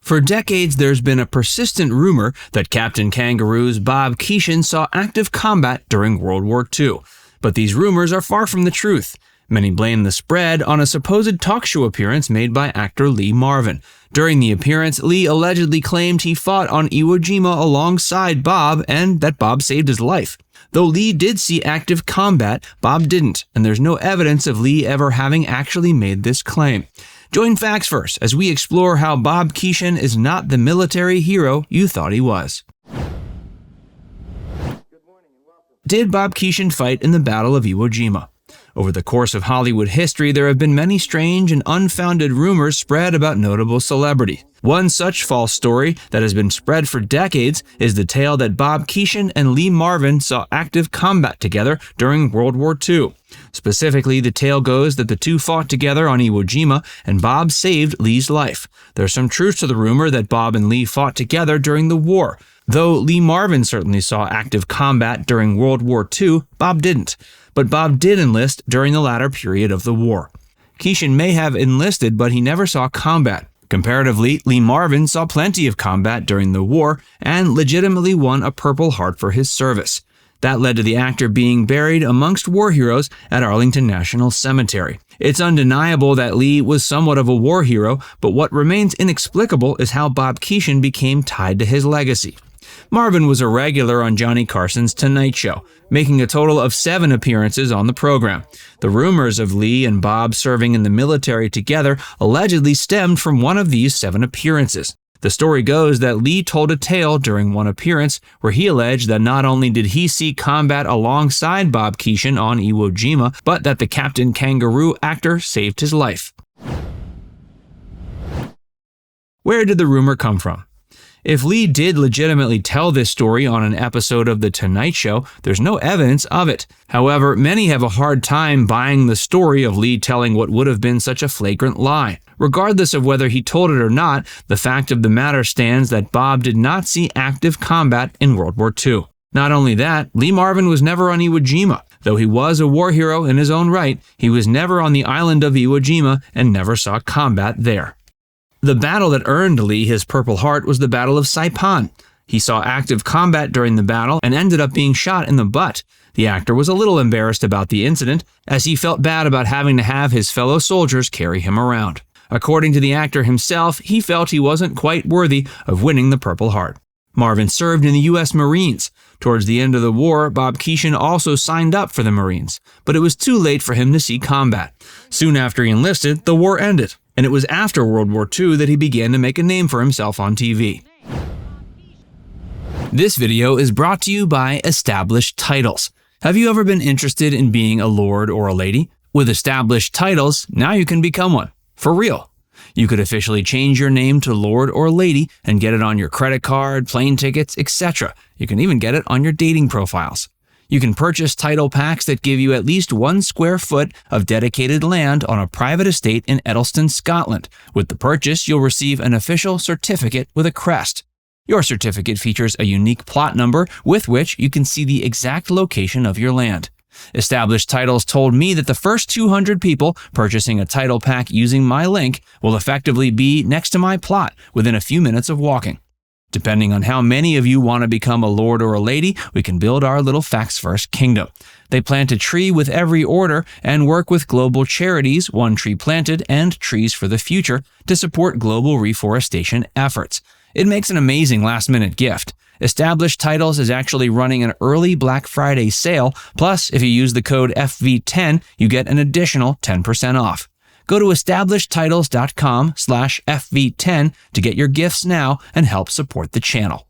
For decades, there's been a persistent rumor that Captain Kangaroo's Bob Keeshan saw active combat during World War II. But these rumors are far from the truth. Many blame the spread on a supposed talk show appearance made by actor Lee Marvin. During the appearance, Lee allegedly claimed he fought on Iwo Jima alongside Bob and that Bob saved his life. Though Lee did see active combat, Bob didn't, and there's no evidence of Lee ever having actually made this claim. Join Facts First as we explore how Bob Keeshan is not the military hero you thought he was. Did Bob Keeshan fight in the Battle of Iwo Jima? Over the course of Hollywood history, there have been many strange and unfounded rumors spread about notable celebrities. One such false story that has been spread for decades is the tale that Bob Keeshan and Lee Marvin saw active combat together during World War II. Specifically, the tale goes that the two fought together on Iwo Jima and Bob saved Lee's life. There's some truth to the rumor that Bob and Lee fought together during the war. Though Lee Marvin certainly saw active combat during World War II, Bob didn't. But Bob did enlist during the latter period of the war. Keeshan may have enlisted, but he never saw combat. Comparatively, Lee Marvin saw plenty of combat during the war and legitimately won a Purple Heart for his service. That led to the actor being buried amongst war heroes at Arlington National Cemetery. It's undeniable that Lee was somewhat of a war hero, but what remains inexplicable is how Bob Keeshan became tied to his legacy. Marvin was a regular on Johnny Carson's Tonight Show, making a total of 7 appearances on the program. The rumors of Lee and Bob serving in the military together allegedly stemmed from one of these 7 appearances. The story goes that Lee told a tale during one appearance where he alleged that not only did he see combat alongside Bob Keeshan on Iwo Jima, but that the Captain Kangaroo actor saved his life. Where did the rumor come from? If Lee did legitimately tell this story on an episode of The Tonight Show, there's no evidence of it. However, many have a hard time buying the story of Lee telling what would have been such a flagrant lie. Regardless of whether he told it or not, the fact of the matter stands that Bob did not see active combat in World War II. Not only that, Lee Marvin was never on Iwo Jima. Though he was a war hero in his own right, he was never on the island of Iwo Jima and never saw combat there. The battle that earned Lee his Purple Heart was the Battle of Saipan. He saw active combat during the battle and ended up being shot in the butt. The actor was a little embarrassed about the incident, as he felt bad about having to have his fellow soldiers carry him around. According to the actor himself, he felt he wasn't quite worthy of winning the Purple Heart. Marvin served in the U.S. Marines. Towards the end of the war, Bob Keeshan also signed up for the Marines, but it was too late for him to see combat. Soon after he enlisted, the war ended, and it was after World War II that he began to make a name for himself on TV. This video is brought to you by Established Titles. Have you ever been interested in being a lord or a lady? With Established Titles, now you can become one. For real. You could officially change your name to Lord or Lady and get it on your credit card, plane tickets, etc. You can even get it on your dating profiles. You can purchase title packs that give you at least 1 square foot of dedicated land on a private estate in Edelston, Scotland. With the purchase, you'll receive an official certificate with a crest. Your certificate features a unique plot number with which you can see the exact location of your land. Established Titles told me that the first 200 people purchasing a title pack using my link will effectively be next to my plot within a few minutes of walking. Depending on how many of you want to become a lord or a lady, we can build our little Facts First kingdom. They plant a tree with every order and work with global charities, One Tree Planted and Trees for the Future, to support global reforestation efforts. It makes an amazing last-minute gift. Established Titles is actually running an early Black Friday sale, plus if you use the code FV10, you get an additional 10% off. Go to establishedtitles.com/FV10 to get your gifts now and help support the channel.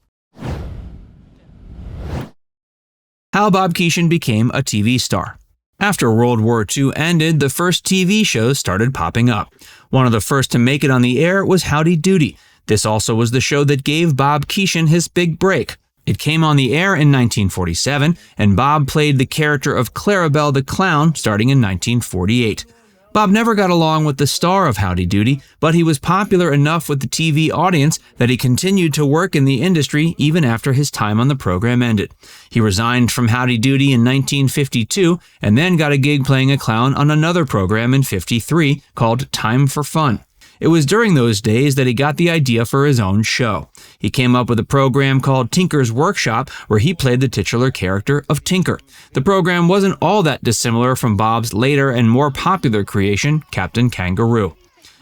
How Bob Keeshan became a TV star. After World War II ended, the first TV shows started popping up. One of the first to make it on the air was Howdy Doody. This also was the show that gave Bob Keeshan his big break. It came on the air in 1947, and Bob played the character of Clarabelle the Clown starting in 1948. Bob never got along with the star of Howdy Doody, but he was popular enough with the TV audience that he continued to work in the industry even after his time on the program ended. He resigned from Howdy Doody in 1952 and then got a gig playing a clown on another program in '53 called Time for Fun. It was during those days that he got the idea for his own show. He came up with a program called Tinker's Workshop, where he played the titular character of Tinker. The program wasn't all that dissimilar from Bob's later and more popular creation, Captain Kangaroo.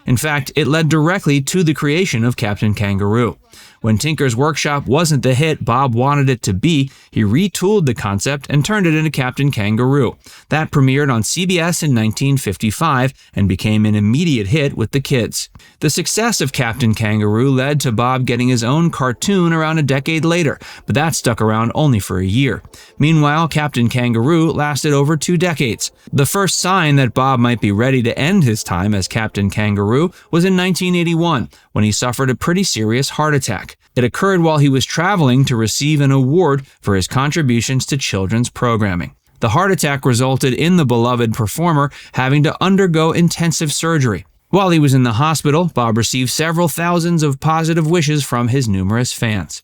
In fact, it led directly to the creation of Captain Kangaroo. When Tinker's Workshop wasn't the hit Bob wanted it to be, he retooled the concept and turned it into Captain Kangaroo. That premiered on CBS in 1955 and became an immediate hit with the kids. The success of Captain Kangaroo led to Bob getting his own cartoon around a decade later, but that stuck around only for a year. Meanwhile, Captain Kangaroo lasted over 2 decades. The first sign that Bob might be ready to end his time as Captain Kangaroo was in 1981, when he suffered a pretty serious heart attack. It occurred while he was traveling to receive an award for his contributions to children's programming. The heart attack resulted in the beloved performer having to undergo intensive surgery. While he was in the hospital, Bob received several thousands of positive wishes from his numerous fans.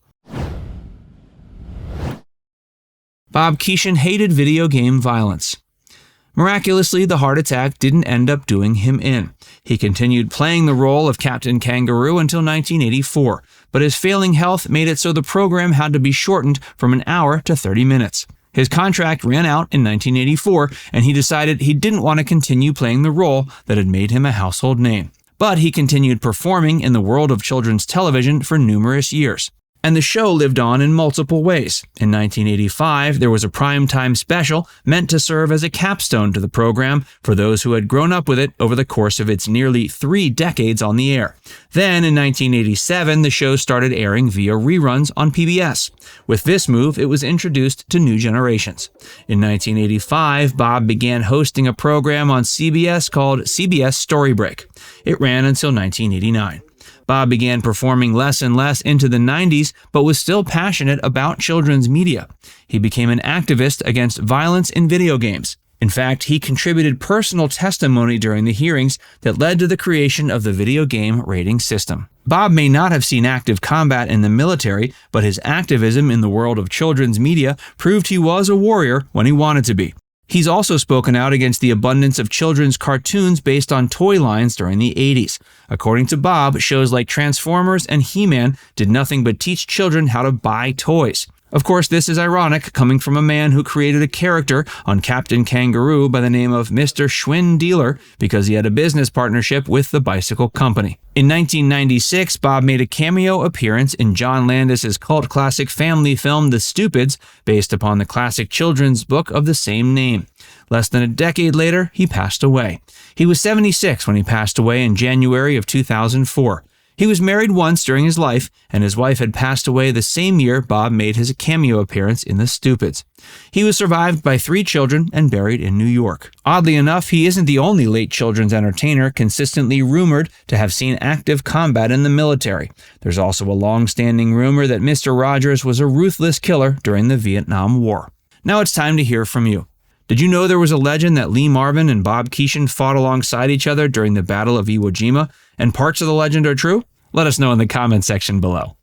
Bob Keeshan hated video game violence. Miraculously, the heart attack didn't end up doing him in. He continued playing the role of Captain Kangaroo until 1984, but his failing health made it so the program had to be shortened from an hour to 30 minutes. His contract ran out in 1984, and he decided he didn't want to continue playing the role that had made him a household name. But he continued performing in the world of children's television for numerous years. And the show lived on in multiple ways. In 1985, there was a primetime special meant to serve as a capstone to the program for those who had grown up with it over the course of its nearly 3 decades on the air. Then, in 1987, the show started airing via reruns on PBS. With this move, it was introduced to new generations. In 1985, Bob began hosting a program on CBS called CBS Story Break. It ran until 1989. Bob began performing less and less into the 90s, but was still passionate about children's media. He became an activist against violence in video games. In fact, he contributed personal testimony during the hearings that led to the creation of the video game rating system. Bob may not have seen active combat in the military, but his activism in the world of children's media proved he was a warrior when he wanted to be. He's also spoken out against the abundance of children's cartoons based on toy lines during the 80s. According to Bob, shows like Transformers and He-Man did nothing but teach children how to buy toys. Of course, this is ironic, coming from a man who created a character on Captain Kangaroo by the name of Mr. Schwinn Dealer because he had a business partnership with the bicycle company. In 1996, Bob made a cameo appearance in John Landis's cult classic family film The Stupids, based upon the classic children's book of the same name. Less than a decade later, he passed away. He was 76 when he passed away in January of 2004. He was married once during his life, and his wife had passed away the same year Bob made his cameo appearance in The Stupids. He was survived by 3 children and buried in New York. Oddly enough, he isn't the only late children's entertainer consistently rumored to have seen active combat in the military. There's also a long-standing rumor that Mr. Rogers was a ruthless killer during the Vietnam War. Now it's time to hear from you. Did you know there was a legend that Lee Marvin and Bob Keeshan fought alongside each other during the Battle of Iwo Jima, and parts of the legend are true? Let us know in the comments section below.